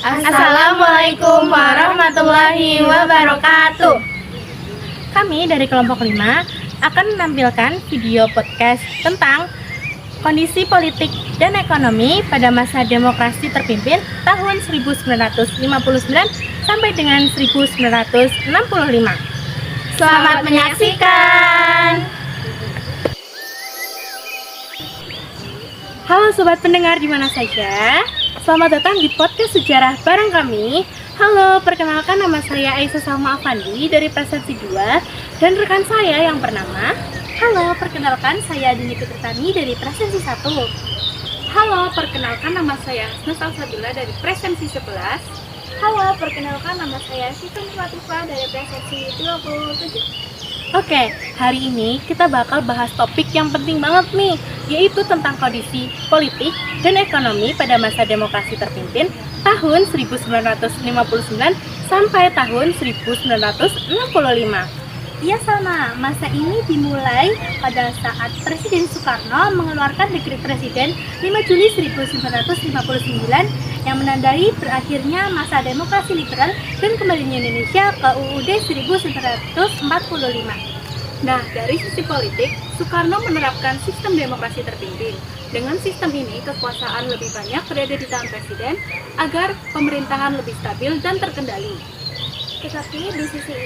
Assalamualaikum warahmatullahi wabarakatuh. Kami dari kelompok 5 akan menampilkan video podcast tentang kondisi politik dan ekonomi pada masa demokrasi terpimpin tahun 1959 sampai dengan 1965. Selamat menyaksikan. Halo sobat pendengar di mana saja. Selamat datang di podcast sejarah bareng kami. Halo, perkenalkan nama saya Aisyah Salma Afandi dari Presensi 2 dan rekan saya yang bernama. Halo, perkenalkan saya Dini Fitritani dari Presensi 1. Halo, perkenalkan nama saya Hasna Salsabila dari Presensi 11. Halo, perkenalkan nama saya Siti Latifah dari Presensi 27. Oke, hari ini kita bakal bahas topik yang penting banget nih, yaitu tentang kondisi politik dan ekonomi pada masa demokrasi terpimpin tahun 1959 sampai tahun 1965. Iya Salma, masa ini dimulai pada saat Presiden Soekarno mengeluarkan Dekret Presiden 5 Juli 1959 yang menandai berakhirnya masa demokrasi liberal dan kembalinya Indonesia ke UUD 1945. Nah, dari sisi politik, Soekarno menerapkan sistem demokrasi terpimpin. Dengan sistem ini, kekuasaan lebih banyak berada di tangan Presiden agar pemerintahan lebih stabil dan terkendali. Tetapi di sisi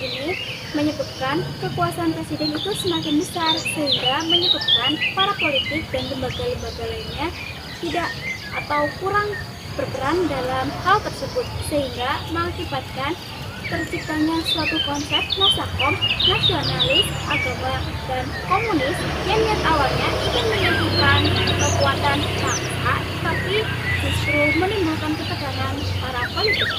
ini menyebabkan kekuasaan presiden itu semakin besar sehingga menyebabkan para politik dan lembaga-lembaga lainnya tidak atau kurang berperan dalam hal tersebut sehingga mengakibatkan terciptanya suatu konsep nasakom, nasionalis, agama, dan komunis yang niat awalnya ingin menyatukan kekuatan bangsa tapi justru menimbulkan ketegangan para politik.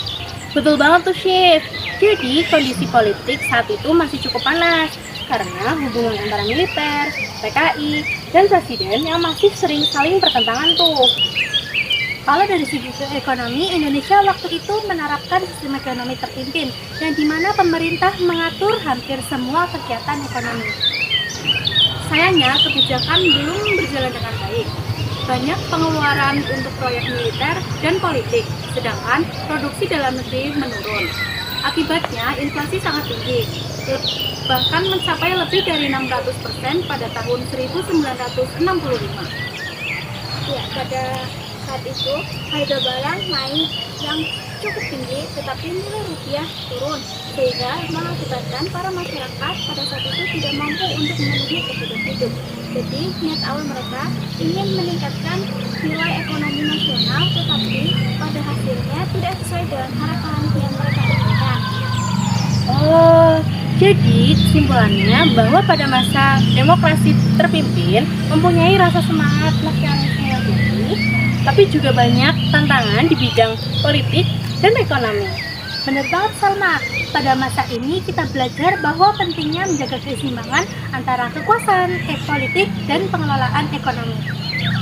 Betul banget tuh Chef. Jadi kondisi politik saat itu masih cukup panas karena hubungan antara militer, PKI, dan presiden yang masih sering saling bertentangan tuh. Kalau dari segi ekonomi, Indonesia waktu itu menerapkan sistem ekonomi terpimpin yang dimana pemerintah mengatur hampir semua kegiatan ekonomi. Sayangnya kebijakan belum berjalan dengan baik. Banyak pengeluaran untuk proyek militer dan politik, sedangkan produksi dalam negeri menurun. Akibatnya inflasi sangat tinggi, bahkan mencapai lebih dari 600% pada tahun 1965. Ya, pada saat itu harga barang naik yang cukup tinggi, tetapi nilai rupiah turun, sehingga mengakibatkan para masyarakat pada saat itu tidak mampu untuk memenuhi kebutuhan hidup. Jadi niat awal mereka ingin meningkatkan nilai ekonomi nasional, tetapi pada hasilnya tidak sesuai dengan harapan yang mereka inginkan. Oh, jadi kesimpulannya bahwa pada masa demokrasi terpimpin mempunyai rasa semangat nasionalisme yang tinggi, tapi juga banyak tantangan di bidang politik dan ekonomi. Benar banget Salma, pada masa ini kita belajar bahwa pentingnya menjaga keseimbangan antara kekuasaan politik dan pengelolaan ekonomi.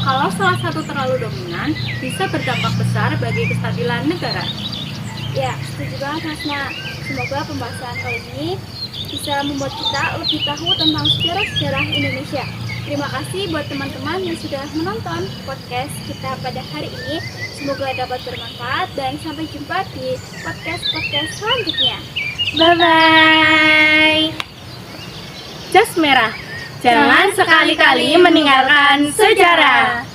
Kalau salah satu terlalu dominan, bisa berdampak besar bagi kestabilan negara. Ya, setuju banget Hasna. Semoga pembahasan kali ini bisa membuat kita lebih tahu tentang sejarah-sejarah Indonesia. Terima kasih buat teman-teman yang sudah menonton podcast kita pada hari ini. Semoga dapat bermanfaat dan sampai jumpa di podcast-podcast selanjutnya. Bye-bye. Jas merah, jangan sekali-kali meninggalkan sejarah.